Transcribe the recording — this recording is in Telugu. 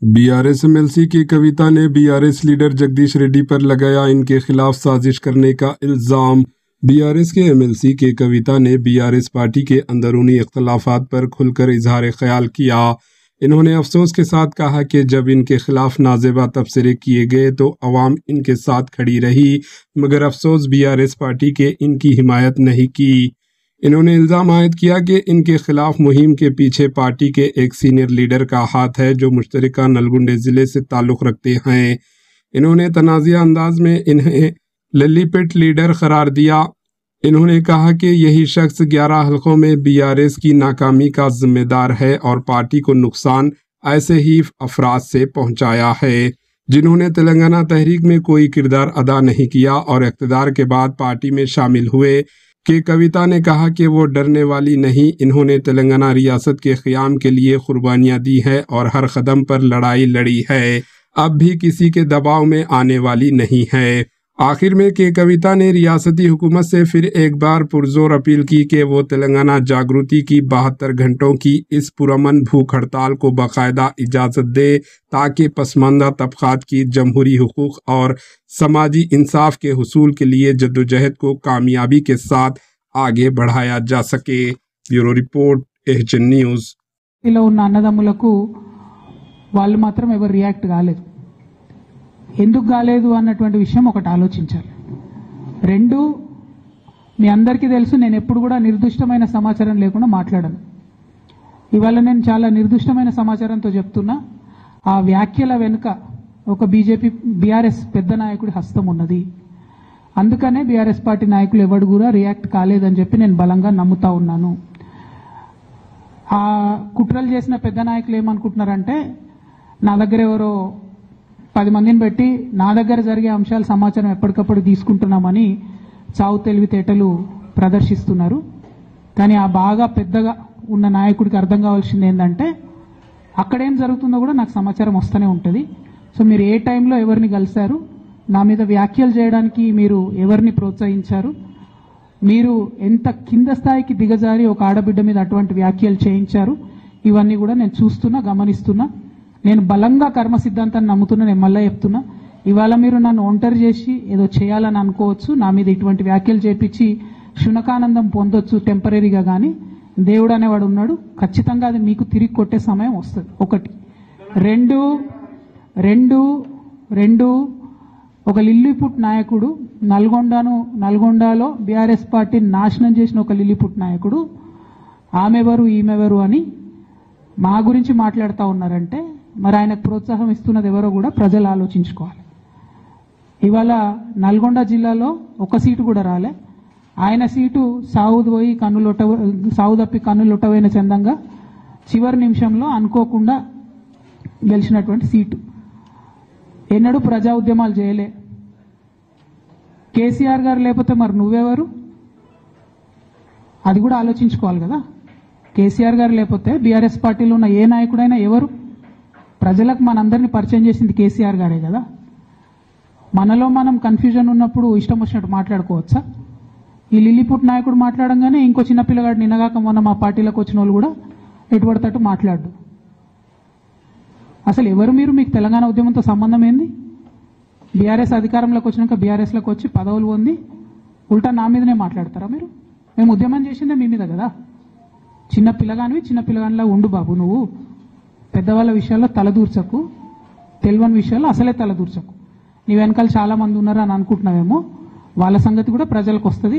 बीआरएस एमएलसी की कविता ने बीआरएस लीडर जगदीश रेड्डी पर लगाया इनके खिलाफ साजिश करने का इल्जाम। बीआरएस के एमएलसी के कविता ने बीआरएस पार्टी के अंदरूनी इख्तलाफात पर खुलकर इजहार ख्याल किया। इन्होंने अफसोस के साथ कहा कि जब इनके खिलाफ नाजेबा तबसरे किए गए तो अवाम इनके साथ खड़ी रही, मगर अफसोस बीआरएस पार्टी के इनकी हिमायत नहीं की। इन्होंने इल्ज़ाम आयद किया कि इनके खिलाफ मुहिम के पीछे पार्टी के एक सीनियर लीडर का हाथ है जो मुश्तरका नलगुंडे ज़िले से ताल्लुक़ रखते हैं। इन्होंने तनाज़िया अंदाज में इन्हें ललीपेट लीडर करार दिया। इन्होंने कहा कि यही शख्स 11 हलकों में बीआरएस की नाकामी का जिम्मेदार है और पार्टी को नुकसान ऐसे ही अफराद से पहुंचाया है जिन्होंने तेलंगाना तहरीक में कोई किरदार अदा नहीं किया और इक़्तिदार के बाद पार्टी में शामिल हुए। कि कविता ने कहा कि वो डरने वाली नहीं, इन्होंने तेलंगाना रियासत के क़याम के लिए कुर्बानियाँ दी है और हर कदम पर लड़ाई लड़ी है, अब भी किसी के दबाव में आने वाली नहीं है। आखिर में के कविता ने रियासती हुकूमत से फिर एक बार पुरजोर अपील की कि वो तेलंगाना जागृति की 72 घंटों की इस पुरअमन भूख हड़ताल को बाकायदा इजाज़त दे ताकि पसमानदा तबक़ात की जमहूरी हुकूक और समाजी इंसाफ के हुसूल के लिए जद्दोजहद को कामयाबी के साथ आगे बढ़ाया जा सके। Bureau report, HN news. ఇలా ఉన్న అన్నదమ్ములకు వాళ్ళు మాత్రం ఎవరు రియాక్ట్ కాలేదు. ఎందుకు కాలేదు అన్నటువంటి విషయం ఒకటి ఆలోచించాలి. రెండు, మీ అందరికీ తెలుసు నేను ఎప్పుడు కూడా నిర్దిష్టమైన సమాచారం లేకుండా మాట్లాడను. ఇవాళ నేను చాలా నిర్దిష్టమైన సమాచారంతో చెప్తున్నా. ఆ వ్యాఖ్యల వెనుక ఒక బీఆర్ఎస్ పెద్ద నాయకుడి హస్తం ఉన్నది. అందుకనే బీఆర్ఎస్ పార్టీ నాయకులు ఎవరు కూడా రియాక్ట్ కాలేదని చెప్పి నేను బలంగా నమ్ముతా ఉన్నాను. ఆ కుట్రలు చేసిన పెద్ద నాయకులు ఏమనుకుంటున్నారంటే నా దగ్గర ఎవరో 10 మందిని పెట్టి నా దగ్గర జరిగే అంశాల సమాచారం ఎప్పటికప్పుడు తీసుకుంటున్నామని చావు తెలివితేటలు ప్రదర్శిస్తున్నారు. కానీ ఆ బాగా పెద్దగా ఉన్న నాయకుడికి అర్థం కావాల్సింది ఏంటంటే అక్కడేం జరుగుతుందో కూడా నాకు సమాచారం వస్తూనే ఉంటుంది. సో మీరు ఏ టైంలో ఎవరిని కలిశారు, నా మీద వ్యాఖ్యలు చేయడానికి మీరు ఎవరిని ప్రోత్సహించారు, మీరు ఎంత కింద స్థాయికి దిగజారి ఒక ఆడబిడ్డ మీద అటువంటి వ్యాఖ్యలు చేయించారు, ఇవన్నీ కూడా నేను చూస్తున్నా, గమనిస్తున్నా. నేను బలంగా కర్మ సిద్ధాంతాన్ని నమ్ముతున్నా. నేను మళ్ళీ చెప్తున్నా, ఇవాళ మీరు నన్ను ఒంటరి చేసి ఏదో చేయాలని అనుకోవచ్చు, నా మీద ఇటువంటి వ్యాఖ్యలు చేపించి శునకానందం పొందొచ్చు టెంపరీగా, కానీ దేవుడు అనేవాడు ఉన్నాడు. ఖచ్చితంగా అది మీకు తిరిగి కొట్టే సమయం వస్తుంది. ఒకటి. రెండు ఒక లిల్లీపుట్ నాయకుడు నల్గొండలో బీఆర్ఎస్ పార్టీని నాశనం చేసిన ఒక లిల్లీపుట్ నాయకుడు ఆమెవరు ఈమెవరు అని మా గురించి మాట్లాడుతూ ఉన్నారంటే మరి ఆయనకు ప్రోత్సాహం ఇస్తున్నది ఎవరో కూడా ప్రజలు ఆలోచించుకోవాలి. ఇవాళ నల్గొండ జిల్లాలో ఒక సీటు కూడా రాలే. ఆయన సీటు సావు తప్పి కన్నులొట్టవైన చందంగా చివరి నిమిషంలో అనుకోకుండా గెలిచినటువంటి సీటు. ఎన్నడూ ప్రజా ఉద్యమాలు చేయలే. కేసీఆర్ గారు లేకపోతే మరి నువ్వెవరు, అది కూడా ఆలోచించుకోవాలి కదా. కేసీఆర్ గారు లేకపోతే బీఆర్ఎస్ పార్టీలో ఉన్న ఏ నాయకుడైనా ఎవరు? ప్రజలకు మనందరినీ పరిచయం చేసింది కేసీఆర్ గారే కదా. మనలో మనం కన్ఫ్యూజన్ ఉన్నప్పుడు ఇష్టం వచ్చినట్టు మాట్లాడుకోవచ్చా? ఈ లిల్లీపుట్ నాయకుడు మాట్లాడంగానే ఇంకో చిన్న పిల్లగాడు నిన్నగాక మొన్న మా పార్టీలోకి వచ్చిన వాళ్ళు కూడా ఎటుపడతట్టు మాట్లాడు. అసలు ఎవరు మీరు? మీకు తెలంగాణ ఉద్యమంతో సంబంధం ఏంది? బీఆర్ఎస్ అధికారంలోకి వచ్చినాక బీఆర్ఎస్లోకి వచ్చి పదవులు పొంది ఉల్టా నా మీదనే మాట్లాడతారా మీరు? మేము ఉద్యమం చేసిందే మీ మీద కదా. చిన్న పిల్లగానిలా ఉండు బాబు. నువ్వు పెద్దవాళ్ళ విషయాల్లో తలదూర్చకు, తెలియని విషయాల్లో అసలే తలదూర్చకు. నీ వెనకాల చాలా మంది ఉన్నారని అనుకుంటున్నావేమో, వాళ్ళ సంగతి కూడా ప్రజలకు వస్తుంది.